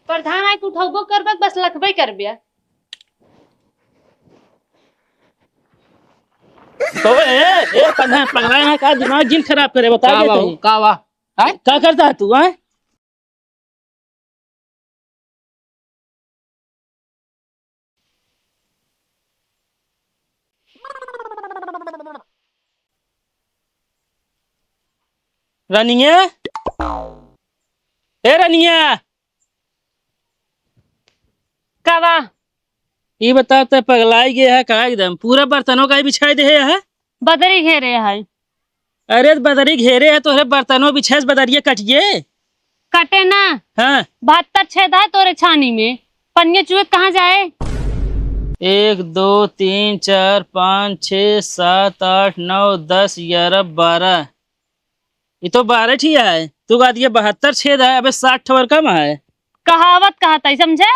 प्रधान आके उठौबो करबे बस लखबे करबे। तो ए प्रधान पगला है का दिमाग जिन खराब करे बता दे तई का वाह क्या करता है तू हैं? रानिया ए रानिया कावा ये बता तो पगलाई गया है का एकदम पूरा बर्तनों का ही बिछाई दे है। बदरी घेरे है। अरे बदरी घेरे है तो बर्तनों बिछाए बदरिया कटिए कटे ना। हाँ 72 छेद है तोरे छानी में, पन्ने चूहे कहाँ जाए? 1 2 3 4 5 6 7 8 9 10 11 12 ये तो 12 ठीक है। तू कहा दिया 72 छेद है, अबे 60 ठवर कम है। कहावत कहता है समझे?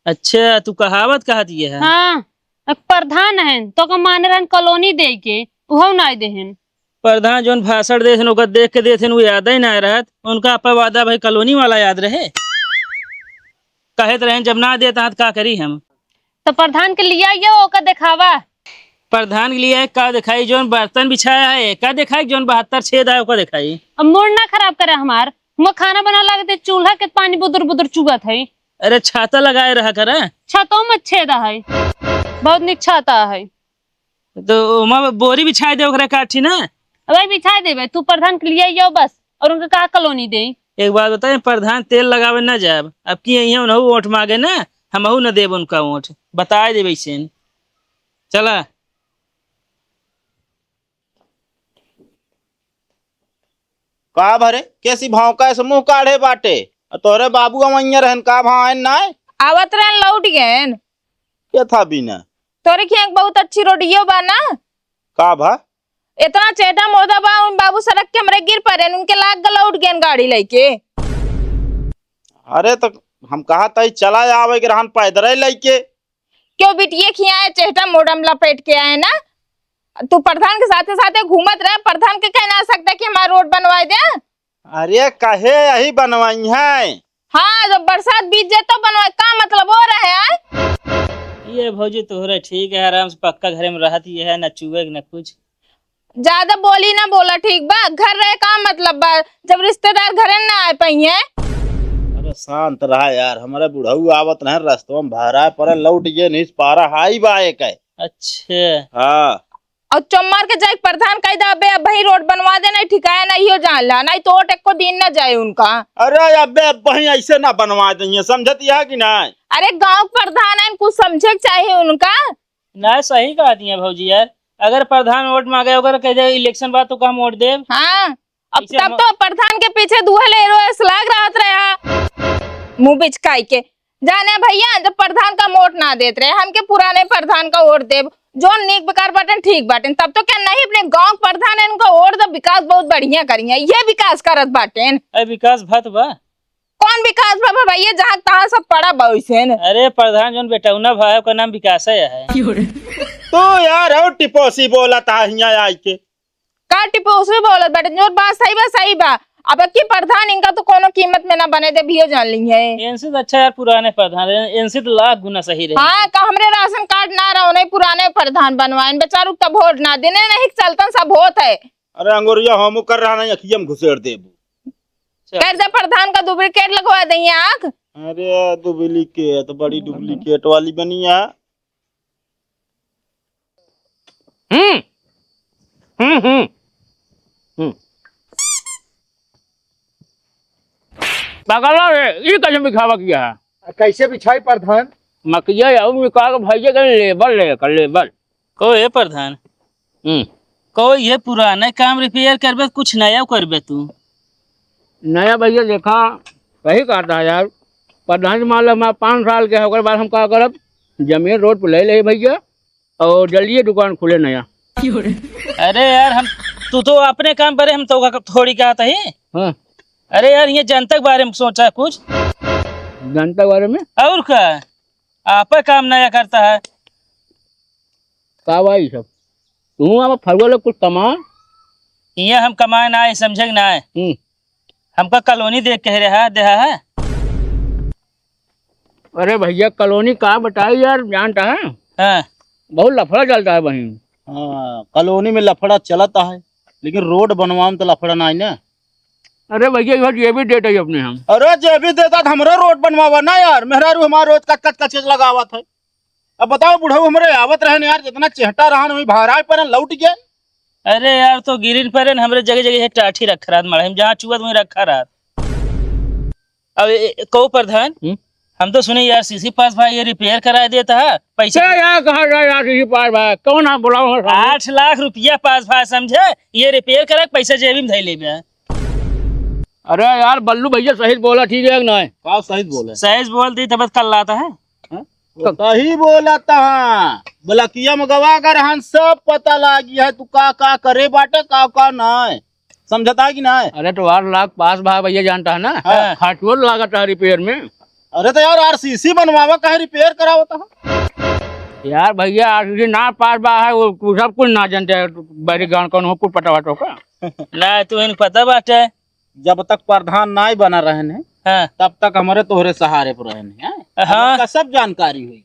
अच्छा तू कहावत कहा दिए है। हाँ एक प्रधान है तो का माने रहन कॉलोनी दे के उहो नहीं देहन। प्रधान जोन भाषण देथे ओकर देख के देथे वो याद ही ना रहत। उनका अपन वादा भाई कॉलोनी वाला याद रहे। कहत रहे जब ना देता का करी हम। तो प्रधान के लिया ये ओका दिखावा। प्रधान के लिए का दिखाई जोन बर्तन बिछाया है का दिखाई जोन 72 छेद है ओका दिखाई। अब मूड ना खराब करे हमार। मैं खाना बना लगते चूल्हा के पानी बुदुर बुदुर चुगत है। अरे छाता लगाए रहा कर छतों में छेदा है, बहुत निक छाता है। तो ओमा बोरी बिछाए दे ओकरा काठी ना। अब बिछा देवे तू प्रधान के लिए यो बस और उनका का कॉलोनी दे। एक बात बताए प्रधान तेल लगावे ना जाब अब की यही वोट मांगे ना हम न देव उनका वोट बता दे वैसे चला। का भरे कैसी भाव का ऐसे मुंह काढ़े बाटे तोरे बाबू अमैया रहन का भाव है ना आवत रहन लौट गएन। क्या था बिना तोरे खिया बहुत अच्छी रोटियो बा ना। का भा इतना चेटा मोदा बा उन बाबू सड़क के हमरे गिर पड़े उनके लाग गला उठ गए गाड़ी लेके। अरे तो हम कहा तई चला आवे के रहन पैदल लेके क्यों बिटिए खियाए चेटा मोडम लपेट के आए ना। तू प्रधान के साथे साथे घूमत रहे, प्रधान के कह ना सकता कि हमारा रोड बनवाए दे। अरे कहे यही बनवाई है। हाँ जब बरसात बीत जाए तो बनवाए का मतलब हो रहा है। ये भौजी तोहरा ठीक है आराम से पक्का घर में रहती है न चुए न कुछ। ज्यादा बोली ना बोला ठीक बा। घर रहे का मतलब बा जब रिश्तेदार घरे ना आ पाई है। अरे शांत रहा यार हमारे बुढ़ऊ आवत रहे रास्तों में भाड़ा पर लौट गए नहीं पारा हाई बा एक है। अच्छा हाँ और चम्मार के जाए प्रधान कह दे अबे भाई रोड बनवा दे नहीं ठिकाया नहीं हो जान ला नहीं तो टेक को दिन न जाए उनका। अरे अबे वही ऐसे ना बनवा देंगे समझती है कि नहीं। अरे गांव प्रधान है कुछ समझे चाहिए उनका ना सही कहा दिया भौजी यार। अगर प्रधान वोट मांगे अगर कह दे इलेक्शन बाद तो काम वोट दे। हाँ अब इसे तब तो प्रधान के पीछे दुहल एरोस लाग रहा रहा मुंह बिचकाई के जाने भैया जब प्रधान का वोट ना देते रहे हमके पुराने प्रधान का वोट दे जो नीक बेकार बाटन ठीक बाटन तब तो क्या नहीं अपने गांव प्रधान है उनका वोट तो विकास बहुत बढ़िया करिए ये विकास करत बाटेन। विकास भत बा कौन विकास बाबा भैया जहाँ तहाँ सब पड़ा भविष्य। अरे प्रधान जोन बेटौना भाई का नाम विकास है। तो यार हो टिपोसी बोला था यहाँ आई के का टिपोसी बोलत बाटे जो बात सही बा अब की प्रधान इनका तो कोनो कीमत में ना बने दे भी जान ली है। इनसे तो अच्छा यार पुराने प्रधान इनसे तो लाख गुना सही रहे। हाँ का हमरे राशन कार्ड ना रहो नहीं पुराने प्रधान बनवाए बेचारू तब वोट ना देने नहीं चलतन सब होत है। अरे अंगोरिया हम कर रहा नहीं अखियम घुसेड़ देबू कर दे प्रधान का डुप्लीकेट लगवा देंगे आँख। अरे डुप्लीकेट तो बड़ी डुप्लीकेट वाली बनी है। पागला रे ये कैसे बिखावा किया है। कैसे बिछाई प्रधान मकिया में कहा भैया का लेबर को ये प्रधान को ये पुराना काम रिपेयर करबे कुछ नया करबे तू। नया भैया देखा वही करता है यार। प्रधान मान लो मैं 5 साल के होकर बाद हम क्या करब जमीन रोड पर ले भैया और जल्दी दुकान खुले नया। अरे यार हम तू तो अपने काम पर हम तो थोड़ी कहता ही। हाँ अरे यार ये जनता के बारे में सोचा कुछ जनता के बारे में और क्या आप काम नया करता है का भाई सब तू अब फरवल कुछ कमा ये हम कमाए ना है समझे ना है। हमका कॉलोनी देख कह रहा दे है अरे भैया कॉलोनी का बताई यार, जानता है हाँ बहुत लफड़ा चलता है वहीं। हाँ, कॉलोनी में लफड़ा चलता है, लेकिन रोड बनवा में तो लफड़ा नहीं ना। अरे भैया इधर ये भी देते ही अपने हम। अरे जे भी देता था हमरे रोड बनवावा ना यार, मेहरारू हमारा रोज कच कच कच लगावत है। अब बताओ बुढ़ऊ हमरे आवत रहने यार, जितना चेहटा रहन वही भाड़ा पर लौट गए। अरे यार तो गिरिन पर हमरे जगह जगह टाठी रखा रहा मड़ा हम जहाँ चुआ वहीं रखा रहा। अब को प्रधान हम तो सुने यार सीसी पास भाई ये रिपेयर करा देता है पैसे। क्या यार कहा जाए यार इसी पास भाई कौन आप बुलाओ 8 लाख रुपया पास भाई समझे, ये रिपेयर करा पैसा जेबी में धई ले। अरे यार बल्लू भैया सही बोला, ठीक है ना? का सही बोले, सही बोल दी तब कल लाता है। सही बोला था। बलकिया में गवा कर हन सब पता लागी है तू का करे बाटे का नहीं समझता कि नहीं। अरे तो 8 लाख पास भाई भैया जानता है ना, हाँ। खाटुआ लागत है रिपेयर में। अरे तो यार आरसीसी बनवावा का रिपेयर करा होता है यार भैया आरसीसी ना पास बा है वो सब कुछ ना जानते है, बड़ी गांव कौन हो कुछ पता वाटो का ना तू इन पता बाटे। जब तक प्रधान नहीं बना रहने हाँ तब तक हमारे तोहरे सहारे पर रहने हैं। हाँ। का सब जानकारी हुई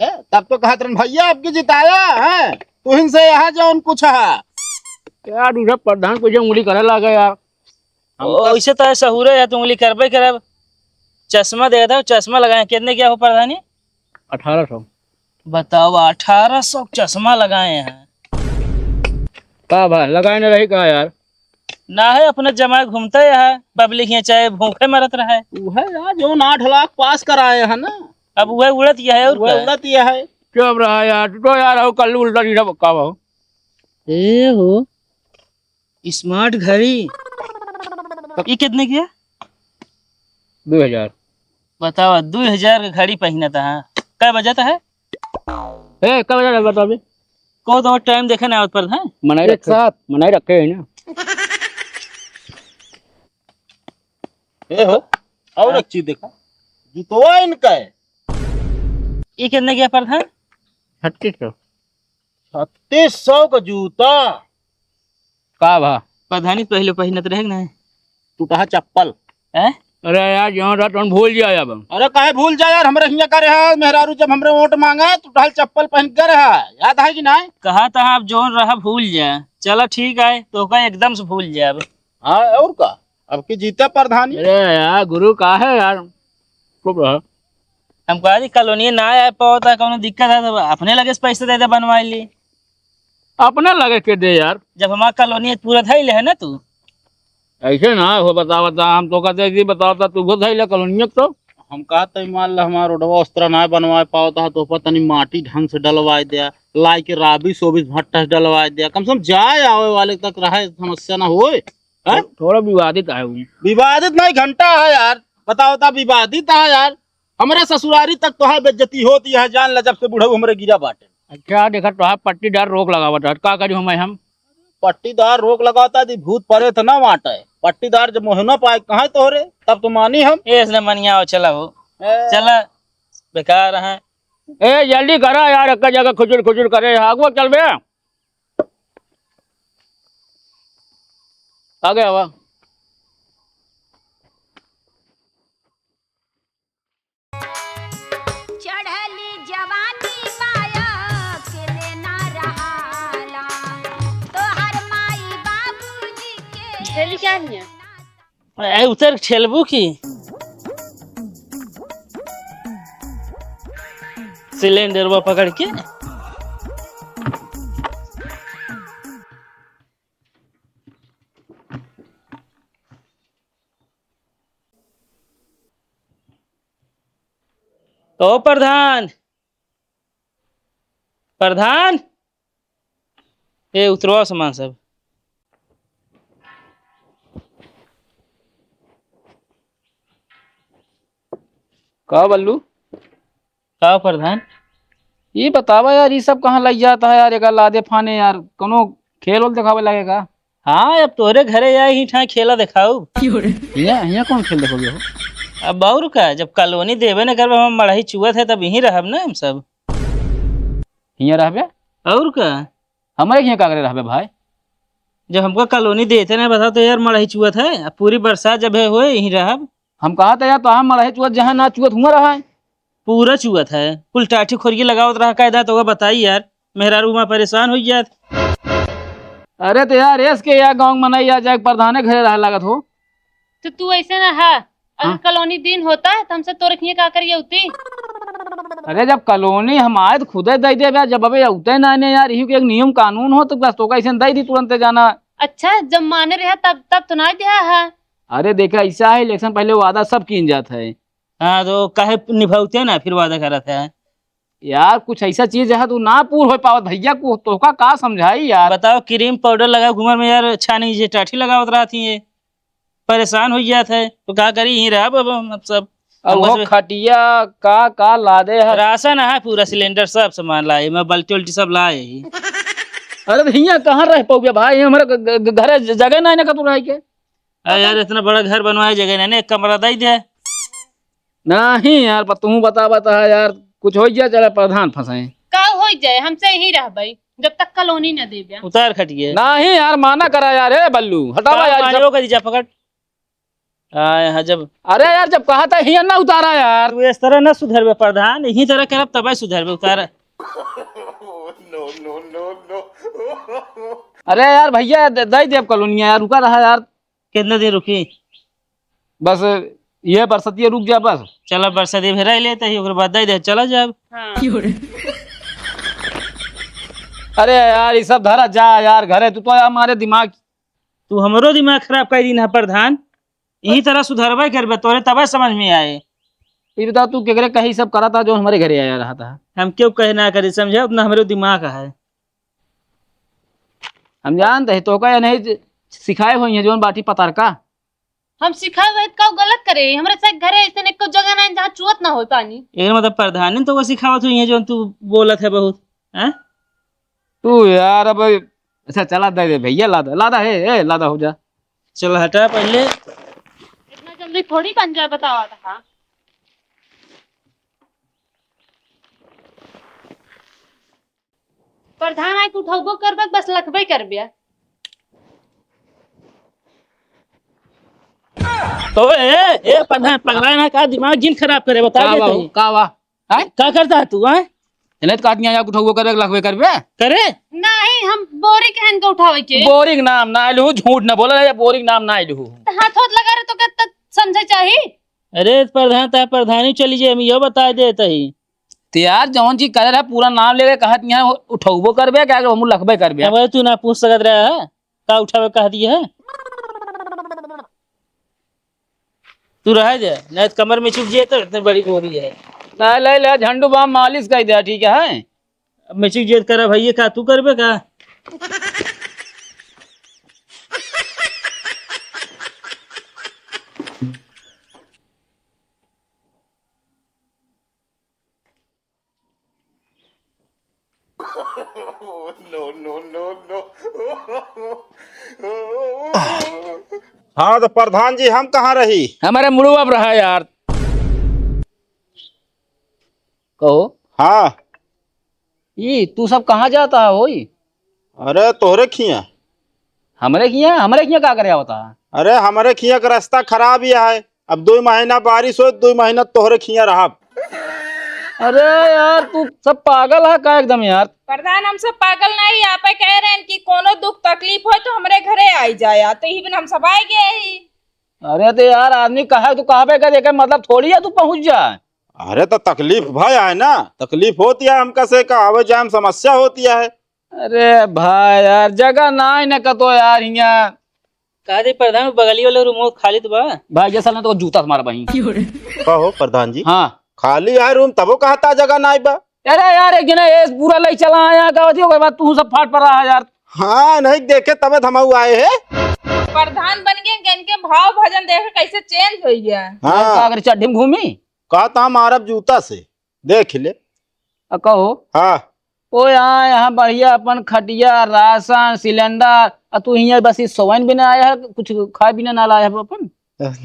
है। तब तो कहते रहे भैया आपकी जिताया है तो इनसे यहाँ जौन कुछ है यार उधर प्रधान को जो उंगली करे लगा यार। वैसे तो सहूरे है तो उंगली करबे करब। चश्मा दे था, चश्मा लगाए कितने क्या हो प्रधानी? 1800। बताओ 1800 चश्मा लगाए हैं। का भाई लगाए न रही का यार? ना है अपना जमा घूमता है पब्लिक यहाँ चाहे भूखे मरत रहा है। वो है यार जो 8 लाख पास कराए है ना, अब वह उड़त यह है और वो उड़त ये है। चुप रहा यार तो यार हो कल उल्टा सीधा का हो। ए हो स्मार्ट घड़ी ये कितने की है? 2000। बताओ 2000 का घड़ी पहना था। क्या बजा है? ए कब बजा बता अभी को तो टाइम देखे ना पर है मनाई रखे है ना। ए हो और एक चीज देखा जुतवा इनका है। ये कितने क्या पर है? 3600। 3600 का जूता का भा प्रधानी पहले पहनत रहे ना टूटा चप्पल। अरे यार जहाँ रहा तो भूल जाए अब। अरे काहे भूल जा यार, हमरे हियां करे है मेहरारू जब हमरे वोट मांगा टूटा चप्पल पहन कर है, याद है कि नहीं? कहा था आप जोन रहा भूल जाए। चलो ठीक है तो का एकदम से भूल जाए अब। हाँ और का अब की जीते प्रधानी। अरे यार गुरु का है यार चुप रहा। हम कहा जी कॉलोनी ना आ पाता कौन दिक्कत है तो अपने लगे से पैसे दे दे बनवा ली। अपने लगे के दे यार, जब हमारा कॉलोनी पूरा था है ना तू ऐसे ना हो बता हम तो कहते कि बताता तू बहुत है कॉलोनी तो हम कहते मान ला हमारा रोडवा उस तरह ना बनवा पाता तो पता नहीं माटी ढंग से डलवाए दिया, लाई के राबी सोबिस भट्टा डलवाए दिया, कम से कम जाए आवे वाले तक रहे समस्या ना होए। थोड़ा विवादित है वो। विवादित नहीं घंटा है यार, बताओ ता विवादित है यार। हमारे ससुरारी तक तो है बेइज्जती होती है, जान ला जब से बुढ़ऊ हमारे गिरा बाटे। अच्छा देखा तो पट्टीदार रोक लगावा था का करी हम पट्टीदार रोक लगाता थी भूत परे था ना वाटे पट्टीदार जब मोहना पाए कहाँ तो रे तब तो मानी हम। इसने मनिया हो चला हो चला बेकार है। ए जल्दी करा यार एक जगह खुचुर खुचुर करे आगो चल बे आगे हवा। चढ़ली जवानी माया के लेना रहाला तो हर माई बाबूजी के झेली क्या नहीं है? ए उतर ठेलबू की सिलेंडर वो पकड़ के तो प्रधान प्रधान ए उतरवा सामान सब। का बल्लू का प्रधान ये बतावा यार ये सब कहाँ लग जाता है यार एक लादे फाने यार कोनो खेल वोल दिखावे लगेगा। हाँ अब तोरे घरे आए ही ठा खेला दिखाऊ। यहाँ कौन खेल देखोगे हो? अब और का जब कॉलोनी देवे न करब हम मड़ाही चुअत है तब यहीं रहब ना हम सब। यहाँ रहबे और का हमारे यहाँ का करे रहबे भाई? जब हमको कॉलोनी देते ना बताओ तो यार मड़ाही चुअत है अब पूरी बरसात जब है होए यहीं रहब। हम कहा था यार तो हम मराहे चुअत जहाँ ना चुअत हुआ रहा है पूरा चुअत है कुल टाठी खोरगी लगावत रहा कायदा तो बताई यार मेहरारू वहाँ परेशान हो जात। अरे तो यार रेस के यार गाँव मनाई या जाए प्रधाने घरे रह लागत हो। तो तू ऐसे ना है अगर कॉलोनी दिन होता है तो हमसे तोरे खिए का करिए उती। अरे जब कॉलोनी हम आए तो खुदे दे दे यार, जब अबे उते ना ने यार यही एक नियम कानून हो तो बस तो कैसे दे दी तुरंत जाना। अच्छा जब माने रहा तब तो ना दिया है। अरे देखा ऐसा है इलेक्शन पहले वादा सब किन जाता है हाँ तो काहे निभावते ना फिर वादा करत है। यार, कुछ ऐसा चीज है तू ना पूर हो पावत भैया को तो का समझाई यार। बताओ क्रीम पाउडर लगा घूमर में यार अच्छा नहीं ये टाठी लगावत रहा थी ये परेशान हो जात है तो क्या करी यही रहा अब सब। अब वो खटिया का लादे है। राशन है पूरा सिलेंडर सब सामान लाए मैं बल्टी उल्टी सब लाए ही। अरे भैया कहाँ रह पाओगे भाई, हमारे घर जगह ना है ना तू रह के। अरे यार इतना बड़ा घर बनवाए जगह नहीं एक कमरा दे दे। नहीं यार तू बता यार कुछ हो गया चले प्रधान फंसाए का हो जाए हमसे यही रह भाई जब तक कॉलोनी न दे बिया। उतार खटिए नहीं यार माना करा यार। हे बल्लू हटावा यार मानियो का दीजा पकड़। हाँ जब अरे यार जब कहा था हिया ना उतारा यार। तू इस तरह ना सुधरबे प्रधान यही तरह करब तब सुधरबे उतार। अरे यार भैया दे दे कॉलोनिया यार रुका रहा यार। कितने दिन रुकी बस ये बरसतिया रुक जा बस। चला बरसाती भेरा लेते ही बाद दे दे चला जाब। हाँ। अरे यार ये सब धरा जा यार घरे तू तो हमारे दिमाग। तू हमरो दिमाग खराब कर दी ना प्रधान यही तरह सुधरबे करबे तोरे तब समझ में आए। ये बता तू केकरे कहीं सब करा था जो हमारे घरे आया रहा था। हम क्यों कहे ना करे समझे उतना हमारे दिमाग है। हम जानते हैं तो क्या नहीं सिखाए हुई है जो बाटी पतार का। हम सिखाए हुए का गलत करे हमारे साथ घरे ऐसे को जगह ना जहाँ चुअत ना हो पानी। एक मतलब प्रधान ने तो वो सिखावत हुई है जो तू बोलत है बहुत हैं। तू यार अब अच्छा चला दे भैया लादा है लादा हो जा। चल हटा पहले इतना जल्दी थोड़ी बन जाए बताओ था। प्रधान आके उठाबो करबे बस लखबे करबे। तो ए प्रधान पगला ना का दिमाग जिन खराब करे बता दे तो क्या करता है तू हैं इन्हें काटनिया या उठाओ करे लखबे करबे करे नहीं हम बोरी कहन के उठावे के। बोरिंग नाम ना आइलू झूठ ना बोला या बोरिंग नाम ना आइलू। हाथ होत लगा रहे तो क्या समझे चाहिए। अरे प्रधान ता प्रधानी चली जाए हम यो बता देता ही तो यार जौन चीज करे रहा पूरा नाम लेके कहत यहाँ उठाओ करबे क्या हम लखबे करबे। अब तू ना पूछ सकत रहा है का उठावे कह दिया है। तू रह जा नहीं तो कमर में चुप जाए तो इतनी बड़ी बोरी है ना ले झंडू बाम मालिश कर दिया ठीक है। अब मैं चुप जेत करा भैया का तू करबे का। हाँ तो प्रधान जी हम कहाँ रही। हमारे मुड़ुआ रहा यार कहो। हाँ ये तू सब कहाँ जाता है वही। अरे तोहरे खिया हमरे किया क्या करे होता है। अरे हमारे खिया का रास्ता खराब ही है अब 2 महीना बारिश हो 2 महीना तोहरे खिया रहा। अरे यार तू सब पागल है का एकदम यार। प्रधान हम सब पागल नहीं यहाँ पे कह रहे हैं कि कोनो दुख तकलीफ हो तो हमारे घरे आई जाया तो ही बिन हम सब आए गए ही। अरे तो यार आदमी कहा तू कहा पे देखे मतलब थोड़ी है तू पहुंच जाए। अरे तो तकलीफ भाई है ना तकलीफ होती है हमका से का आवे जाए समस्या होती है। अरे भाई यार जगह ना ही न कतो यार यहाँ कहा दे प्रधान बगली वाले रूम खाली तो बा भाई जैसा ना तो जूता तुम्हारा बही। कहो प्रधान जी हाँ खाली है रूम तबो कहता जगह ना बा। अरे यार एक जना ये पूरा ले चला आया का बात तू सब फाट पर रहा यार। हाँ नहीं देखे तबे धमाऊ आए है। प्रधान बन गए कि इनके भाव भजन देख कैसे चेंज हो गया। हाँ अगर चड्ढी में घूमी कहता हम आरब जूता से देख ले। कहो हाँ ओ यहाँ बढ़िया अपन खटिया राशन सिलेंडर तू यहाँ बस सोवन भी ना आया है कुछ खाए भी ना लाया है अपन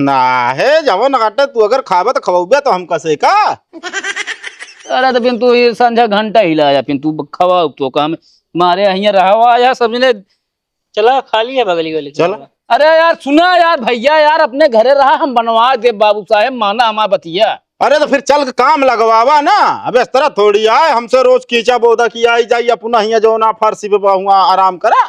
ना है जवन घाटे तू अगर खाबे तो खवाबे तो हम कसे का। अरे तो फिर तू ये संझा घंटा ही लाया फिर तू खवा तो काम मारे यहाँ रहा आया समझने चला खाली है बगली वाले चला। अरे यार सुना यार भैया यार अपने घरे रहा हम बनवा दे बाबू साहेब माना हमारा बतिया। अरे तो फिर चल के काम लगवावा ना। अब इस तरह थोड़ी आए हमसे रोज कीचा बोदा की आई जाई अपना हिया जो ना फर्शी पे बहुआ आराम करा।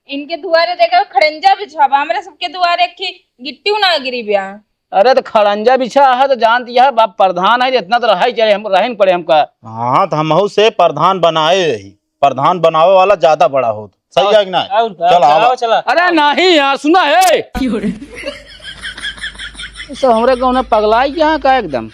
इनके दुआरे देखो खड़ंजा बिछावा, हमरे सबके दुआरे की गिट्टी ना गिरी बिया। अरे तो खड़ंजा बिछा है तो जानती है बाप प्रधान है, इतना तो रहा ही चले, हम रहे पड़े हमका। हाँ तो हमहू से प्रधान बनाए रही, प्रधान बनावे वाला ज्यादा बड़ा हो। सही है कि नहीं? चला चला। अरे नहीं यार सुना है सब हमरे गाँव में पगलाई यहाँ का एकदम।